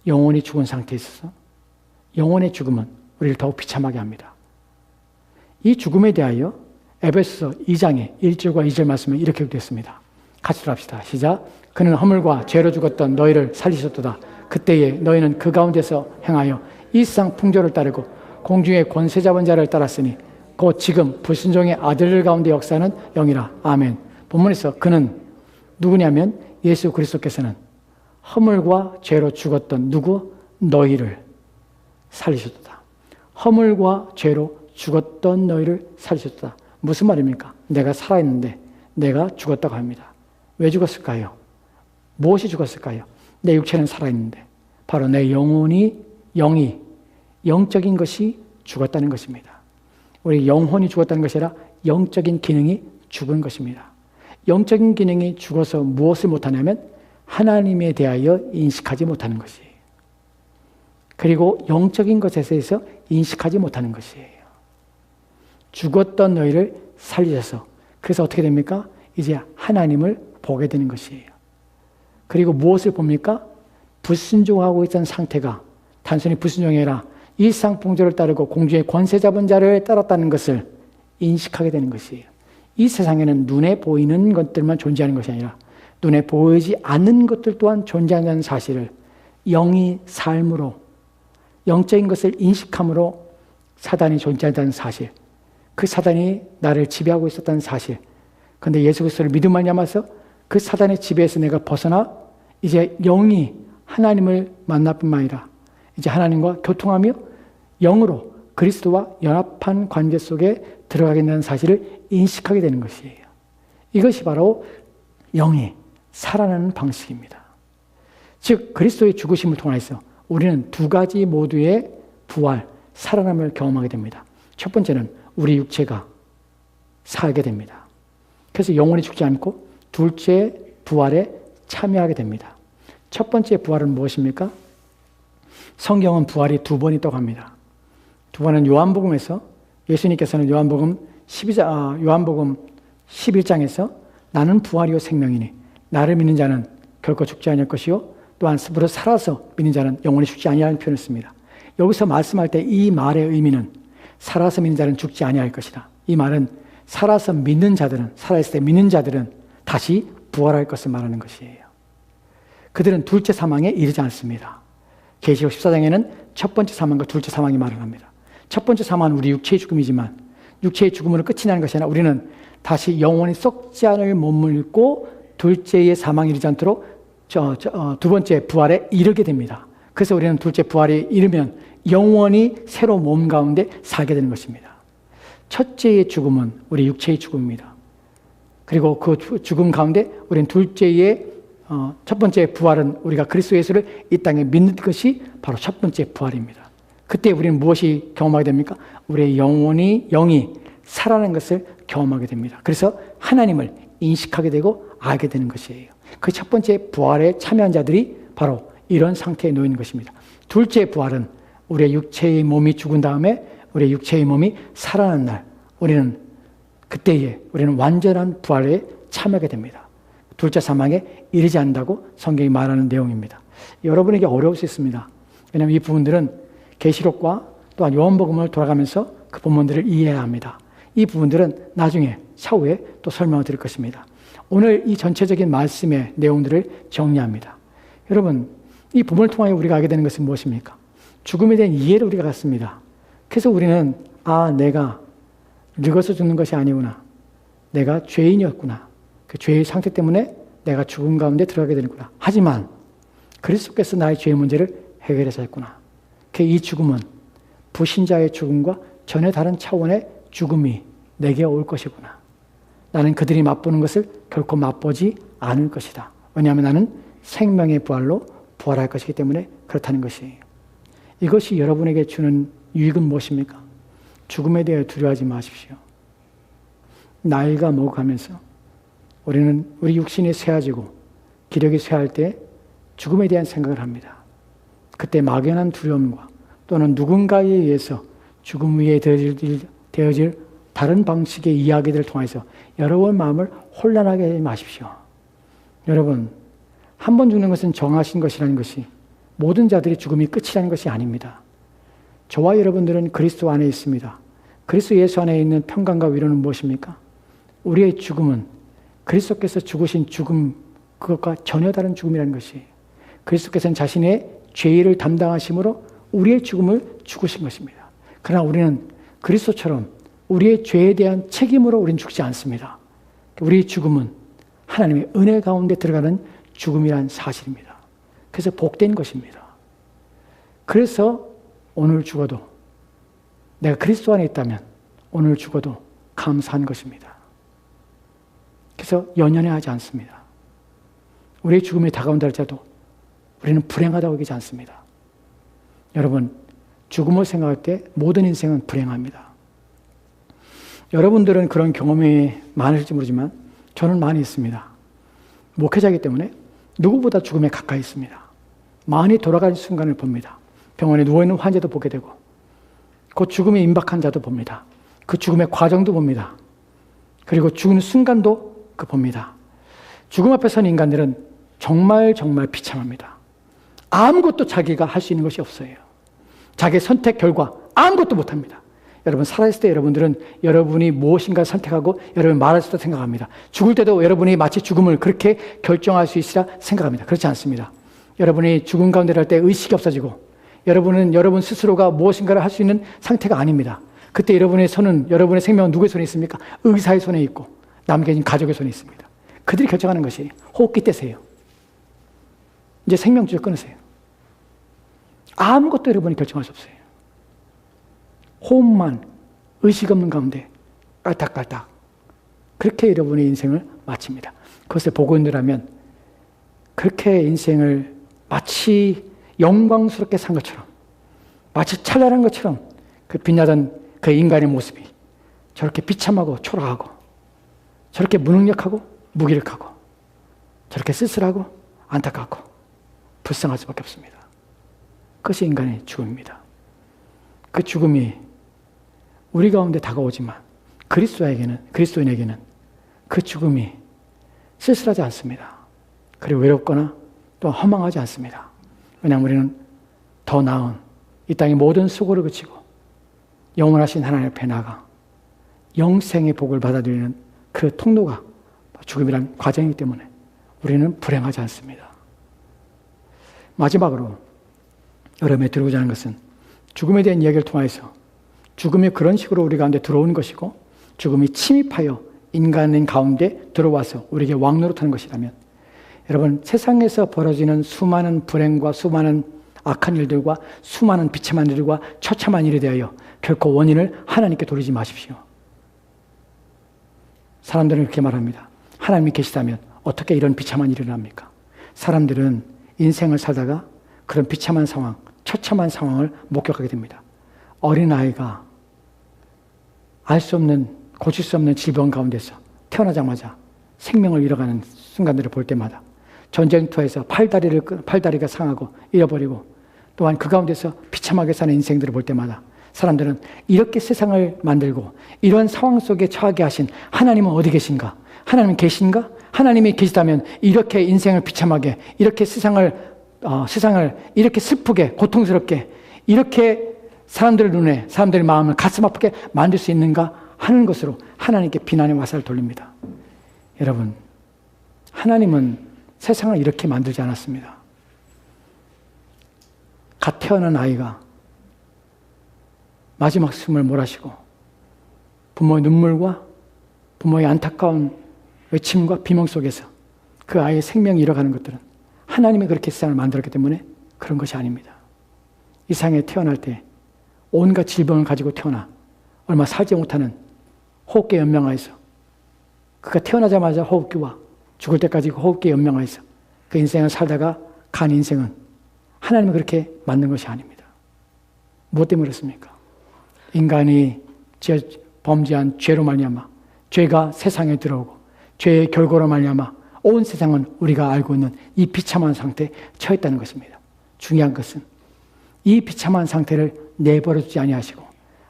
영혼이 죽은 상태에 있어서 영혼의 죽음은 우리를 더욱 비참하게 합니다. 이 죽음에 대하여 에베소서 2장의 1절과 2절 말씀에 이렇게 기록됐습니다. 같이 들어갑시다. 시작. 그는 허물과 죄로 죽었던 너희를 살리셨도다. 그때에 너희는 그 가운데서 행하여 이 세상 풍조를 따르고 공중의 권세 잡은 자를 따랐으니 곧 지금 불순종의 아들들 가운데 역사하는 영이라. 아멘. 본문에서 그는 누구냐면 예수 그리스도께서는 허물과 죄로 죽었던 누구? 너희를 살리셨도다. 허물과 죄로 죽었던 너희를 살리셨도다. 무슨 말입니까? 내가 살아있는데 내가 죽었다고 합니다. 왜 죽었을까요? 무엇이 죽었을까요? 내 육체는 살아있는데 바로 내 영이 영적인 것이 죽었다는 것입니다. 우리 영혼이 죽었다는 것이 아니라 영적인 기능이 죽은 것입니다. 영적인 기능이 죽어서 무엇을 못하냐면 하나님에 대하여 인식하지 못하는 것이에요. 그리고 영적인 것에 대해서 인식하지 못하는 것이에요. 죽었던 너희를 살리셔서 그래서 어떻게 됩니까? 이제 하나님을 보게 되는 것이에요. 그리고 무엇을 봅니까? 불순종하고 있던 상태가 단순히 불순종이 아니라 이 세상 풍조를 따르고 공중의 권세 잡은 자를 따랐다는 것을 인식하게 되는 것이에요. 이 세상에는 눈에 보이는 것들만 존재하는 것이 아니라 눈에 보이지 않는 것들 또한 존재한다는 사실을 영이 삶으로 영적인 것을 인식함으로 사단이 존재한다는 사실, 그 사단이 나를 지배하고 있었다는 사실. 그런데 예수 그리스도를 믿음 말미암아서 그 사단의 지배에서 내가 벗어나 이제 영이 하나님을 만날 뿐만 아니라 이제 하나님과 교통하며 영으로 그리스도와 연합한 관계 속에 들어가겠다는 사실을 인식하게 되는 것이에요. 이것이 바로 영이 살아나는 방식입니다. 즉 그리스도의 죽으심을 통해서 우리는 두 가지 모두의 부활, 살아남을 경험하게 됩니다. 첫 번째는 우리 육체가 살게 됩니다. 그래서 영혼이 죽지 않고 둘째 부활에 참여하게 됩니다. 첫 번째 부활은 무엇입니까? 성경은 부활이 두 번 있다고 합니다. 두 번은 요한복음에서 예수님께서는 요한복음 11장에서 나는 부활이요 생명이니 나를 믿는 자는 결코 죽지 아니할 것이요 또한 스스로 살아서 믿는 자는 영원히 죽지 아니하는 표현을 씁니다. 여기서 말씀할 때 이 말의 의미는 살아서 믿는 자는 죽지 아니할 것이다. 이 말은 살아서 믿는 자들은 살아있을 때 믿는 자들은 다시 부활할 것을 말하는 것이에요. 그들은 둘째 사망에 이르지 않습니다. 계시록 14장에는 첫 번째 사망과 둘째 사망이 말을 합니다. 첫 번째 사망은 우리 육체의 죽음이지만 육체의 죽음으로 끝이 나는 것이 아니라 우리는 다시 영원히 썩지 않을 몸을 입고 둘째의 사망에 이르지 않도록 두 번째 부활에 이르게 됩니다. 그래서 우리는 둘째 부활에 이르면 영원히 새로 몸 가운데 살게 되는 것입니다. 첫째의 죽음은 우리 육체의 죽음입니다. 그리고 그 죽음 가운데 우리는 둘째의 첫 번째 부활은 우리가 그리스도 예수를 이 땅에 믿는 것이 바로 첫 번째 부활입니다. 그때 우리는 무엇이 경험하게 됩니까? 우리의 영이 살아나는 것을 경험하게 됩니다. 그래서 하나님을 인식하게 되고 알게 되는 것이에요. 그 첫 번째 부활에 참여한 자들이 바로 이런 상태에 놓이는 것입니다. 둘째 부활은 우리의 육체의 몸이 죽은 다음에 우리의 육체의 몸이 살아나는 날 그때에 우리는 완전한 부활에 참여하게 됩니다. 둘째 사망에 이르지 않는다고 성경이 말하는 내용입니다. 여러분에게 어려울 수 있습니다. 왜냐하면 이 부분들은 계시록과 또한 요한복음을 돌아가면서 그 본문들을 이해해야 합니다. 이 부분들은 나중에 차후에 또 설명을 드릴 것입니다. 오늘 이 전체적인 말씀의 내용들을 정리합니다. 여러분, 이 본문을 통하여 우리가 알게 되는 것은 무엇입니까? 죽음에 대한 이해를 우리가 갖습니다. 그래서 우리는 내가 늙어서 죽는 것이 아니구나. 내가 죄인이었구나. 그 죄의 상태 때문에 내가 죽음 가운데 들어가게 되는구나. 하지만 그리스도께서 나의 죄의 문제를 해결하셨구나. 이 죽음은 불신자의 죽음과 전혀 다른 차원의 죽음이 내게 올 것이구나. 나는 그들이 맛보는 것을 결코 맛보지 않을 것이다. 왜냐하면 나는 생명의 부활로 부활할 것이기 때문에 그렇다는 것이에요. 이것이 여러분에게 주는 유익은 무엇입니까? 죽음에 대해 두려워하지 마십시오. 나이가 먹어가면서 우리 육신이 쇠해지고 기력이 쇠할 때 죽음에 대한 생각을 합니다. 그때 막연한 두려움과 또는 누군가에 의해서 죽음 위에 되어질 다른 방식의 이야기들을 통해서 여러분 마음을 혼란하게 하지 마십시오. 여러분, 한 번 죽는 것은 정하신 것이라는 것이 모든 자들의 죽음이 끝이라는 것이 아닙니다. 저와 여러분들은 그리스도 안에 있습니다. 그리스도 예수 안에 있는 평강과 위로는 무엇입니까? 우리의 죽음은 그리스도께서 죽으신 죽음, 그것과 전혀 다른 죽음이라는 것이, 그리스도께서는 자신의 죄를 담당하심으로 우리의 죽음을 죽으신 것입니다. 그러나 우리는 그리스도처럼 우리의 죄에 대한 책임으로 우리는 죽지 않습니다. 우리의 죽음은 하나님의 은혜 가운데 들어가는 죽음이란 사실입니다. 그래서 복된 것입니다. 그래서 오늘 죽어도, 내가 그리스도 안에 있다면 오늘 죽어도 감사한 것입니다. 그래서 연연해하지 않습니다. 우리의 죽음이 다가온다 할지라도 우리는 불행하다고 여기지 않습니다. 여러분, 죽음을 생각할 때 모든 인생은 불행합니다. 여러분들은 그런 경험이 많을지 모르지만 저는 많이 있습니다. 목회자이기 때문에 누구보다 죽음에 가까이 있습니다. 많이 돌아가는 순간을 봅니다. 병원에 누워있는 환자도 보게 되고 그 죽음에 임박한 자도 봅니다. 그 죽음의 과정도 봅니다. 그리고 죽는 순간도 봅니다. 죽음 앞에 선 인간들은 정말 비참합니다. 아무것도 자기가 할 수 있는 것이 없어요. 자기의 선택 결과 아무것도 못합니다. 여러분, 살아있을 때 여러분들은 여러분이 무엇인가 선택하고 여러분 말할 때 생각합니다. 죽을 때도 여러분이 마치 죽음을 그렇게 결정할 수 있으라 생각합니다. 그렇지 않습니다. 여러분이 죽음 가운데 갈 때 의식이 없어지고 여러분은 여러분 스스로가 무엇인가를 할 수 있는 상태가 아닙니다. 그때 여러분의 손은, 여러분의 생명은 누구의 손에 있습니까? 의사의 손에 있고 남겨진 가족의 손에 있습니다. 그들이 결정하는 것이 호흡기 떼세요. 이제 생명줄을 끊으세요. 아무것도 여러분이 결정할 수 없어요. 호흡만 의식 없는 가운데 깔딱깔딱 그렇게 여러분의 인생을 마칩니다. 그것을 보고 있느라면 그렇게 인생을 마치 영광스럽게 산 것처럼, 마치 찬란한 것처럼 그 빛나던 그 인간의 모습이 저렇게 비참하고 초라하고 저렇게 무능력하고 무기력하고 저렇게 쓸쓸하고 안타깝고 불쌍할 수밖에 없습니다. 그것이 인간의 죽음입니다. 그 죽음이 우리 가운데 다가오지만 그리스도인에게는 그 죽음이 쓸쓸하지 않습니다. 그리고 외롭거나 또 허망하지 않습니다. 왜냐하면 우리는 더 나은 이 땅의 모든 수고를 그치고 영원하신 하나님 앞에 나가 영생의 복을 받아들이는 그 통로가 죽음이란 과정이기 때문에 우리는 불행하지 않습니다. 마지막으로 여러분에 드리고자 하는 것은 죽음에 대한 이야기를 통해서 죽음이 그런 식으로 우리 가운데 들어오는 것이고 죽음이 침입하여 인간의 가운데 들어와서 우리에게 왕노릇하는 것이라면, 여러분, 세상에서 벌어지는 수많은 불행과 수많은 악한 일들과 수많은 비참한 일들과 처참한 일에 대하여 결코 원인을 하나님께 돌리지 마십시오. 사람들은 그렇게 말합니다. 하나님이 계시다면 어떻게 이런 비참한 일이 일어납니까? 사람들은 인생을 살다가 그런 비참한 상황, 처참한 상황을 목격하게 됩니다. 어린아이가 알 수 없는, 고칠 수 없는 질병 가운데서 태어나자마자 생명을 잃어가는 순간들을 볼 때마다, 전쟁터에서 팔다리가 상하고 잃어버리고, 또한 그 가운데서 비참하게 사는 인생들을 볼 때마다 사람들은 이렇게 세상을 만들고 이런 상황 속에 처하게 하신 하나님은 어디 계신가? 하나님은 계신가? 하나님이 계시다면 이렇게 인생을 비참하게, 이렇게 세상을 이렇게 슬프게, 고통스럽게, 이렇게 사람들의 눈에, 사람들의 마음을 가슴 아프게 만들 수 있는가 하는 것으로 하나님께 비난의 화살을 돌립니다. 여러분, 하나님은 세상을 이렇게 만들지 않았습니다. 갓 태어난 아이가 마지막 숨을 몰아쉬고 부모의 눈물과 부모의 안타까운 외침과 비명 속에서 그 아이의 생명이 잃어가는 것들은 하나님이 그렇게 세상을 만들었기 때문에 그런 것이 아닙니다. 이 세상에 태어날 때 온갖 질병을 가지고 태어나 얼마 살지 못하는 호흡기에 연명하여서, 그가 태어나자마자 호흡기와 죽을 때까지 그 호흡기에 연명하여서 그 인생을 살다가 간 인생은 하나님이 그렇게 만든 것이 아닙니다. 무엇 때문에 그렇습니까? 인간이 범죄한 죄로 말미암아 죄가 세상에 들어오고 죄의 결과로 말미암아 온 세상은 우리가 알고 있는 이 비참한 상태에 처했다는 것입니다. 중요한 것은 이 비참한 상태를 내버려 두지 아니하시고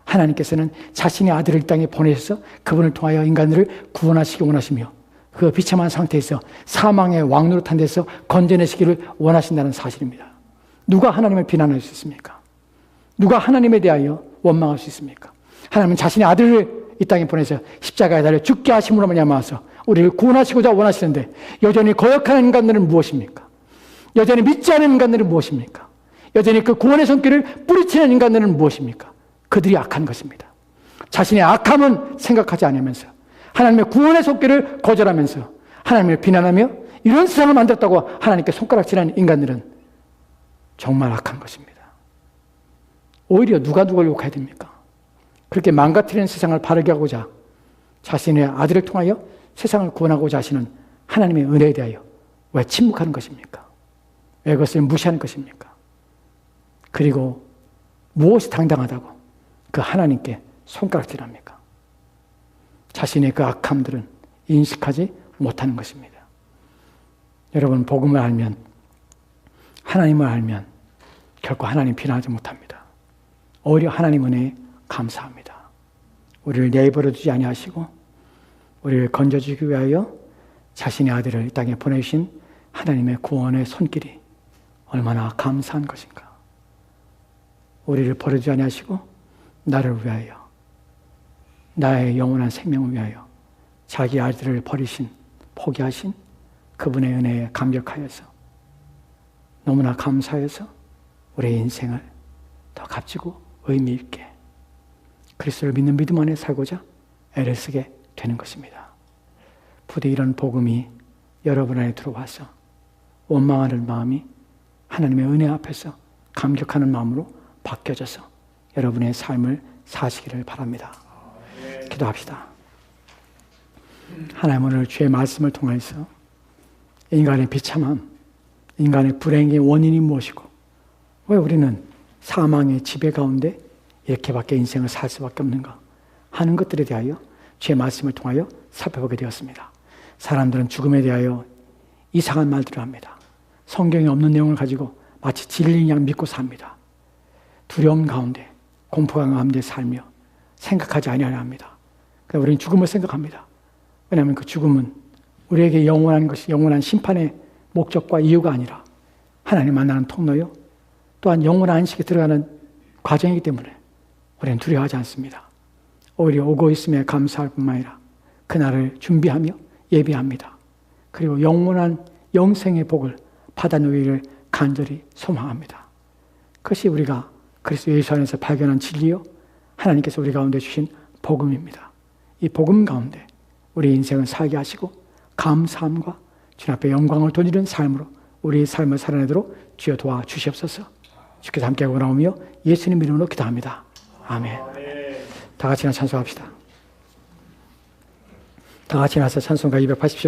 하나님께서는 자신의 아들을 이 땅에 보내셔서 그분을 통하여 인간들을 구원하시기 원하시며 그 비참한 상태에서 사망의 왕노릇한 데서 건져내시기를 원하신다는 사실입니다. 누가 하나님을 비난할 수 있습니까? 누가 하나님에 대하여 원망할 수 있습니까? 하나님은 자신의 아들을 이 땅에 보내서 십자가에 달려 죽게 하심으로 말미암아서 우리를 구원하시고자 원하시는데 여전히 거역하는 인간들은 무엇입니까? 여전히 믿지 않는 인간들은 무엇입니까? 여전히 그 구원의 손길을 뿌리치는 인간들은 무엇입니까? 그들이 악한 것입니다. 자신의 악함은 생각하지 않으면서 하나님의 구원의 손길을 거절하면서 하나님을 비난하며 이런 세상을 만들었다고 하나님께 손가락질하는 인간들은 정말 악한 것입니다. 오히려 누가 누굴 욕해야 됩니까? 그렇게 망가뜨리는 세상을 바르게 하고자 자신의 아들을 통하여 세상을 구원하고자 하시는 하나님의 은혜에 대하여 왜 침묵하는 것입니까? 왜 그것을 무시하는 것입니까? 그리고 무엇이 당당하다고 그 하나님께 손가락질합니까? 자신의 그 악함들은 인식하지 못하는 것입니다. 여러분, 복음을 알면, 하나님을 알면 결코 하나님 비난하지 못합니다. 오히려 하나님 은혜에 감사합니다. 우리를 내버려 두지 아니하시고 우리를 건져주기 위하여 자신의 아들을 이 땅에 보내신 하나님의 구원의 손길이 얼마나 감사한 것인가. 우리를 버려두지 아니하시고 나를 위하여, 나의 영원한 생명을 위하여 자기 아들을 버리신, 포기하신 그분의 은혜에 감격하여서 너무나 감사해서 우리의 인생을 더 값지고 의미 있게 그리스도를 믿는 믿음 안에 살고자 애를 쓰게 되는 것입니다. 부디 이런 복음이 여러분 안에 들어와서 원망하는 마음이 하나님의 은혜 앞에서 감격하는 마음으로 바뀌어져서 여러분의 삶을 사시기를 바랍니다. 기도합시다. 하나님, 오늘 주의 말씀을 통해서 인간의 비참함, 인간의 불행의 원인이 무엇이고 왜 우리는 사망의 지배 가운데 이렇게밖에 인생을 살 수밖에 없는가 하는 것들에 대하여 주의 말씀을 통하여 살펴보게 되었습니다. 사람들은 죽음에 대하여 이상한 말들을 합니다. 성경에 없는 내용을 가지고 마치 진리인 양 믿고 삽니다. 두려움 가운데, 공포 가운데 살며 생각하지 아니하려 합니다. 그러나 우리는 죽음을 생각합니다. 왜냐하면 그 죽음은 우리에게 영원한 것이, 영원한 심판의 목적과 이유가 아니라 하나님 만나는 통로요, 또한 영원한 안식에 들어가는 과정이기 때문에 우리는 두려워하지 않습니다. 오히려 오고 있음에 감사할 뿐만 아니라 그날을 준비하며 예비합니다. 그리고 영원한 영생의 복을 받아누리기를 간절히 소망합니다. 그것이 우리가 그리스도 예수 안에서 발견한 진리요, 하나님께서 우리 가운데 주신 복음입니다. 이 복음 가운데 우리 인생을 살게 하시고 감사함과 주님 앞에 영광을 돌리는 삶으로 우리의 삶을 살아내도록 주여 도와주시옵소서. 주께서 함께 하고 나오며 예수님 이름으로 기도합니다. 아멘. 다 같이 찬송합시다. 다 같이 나서 찬송가 280절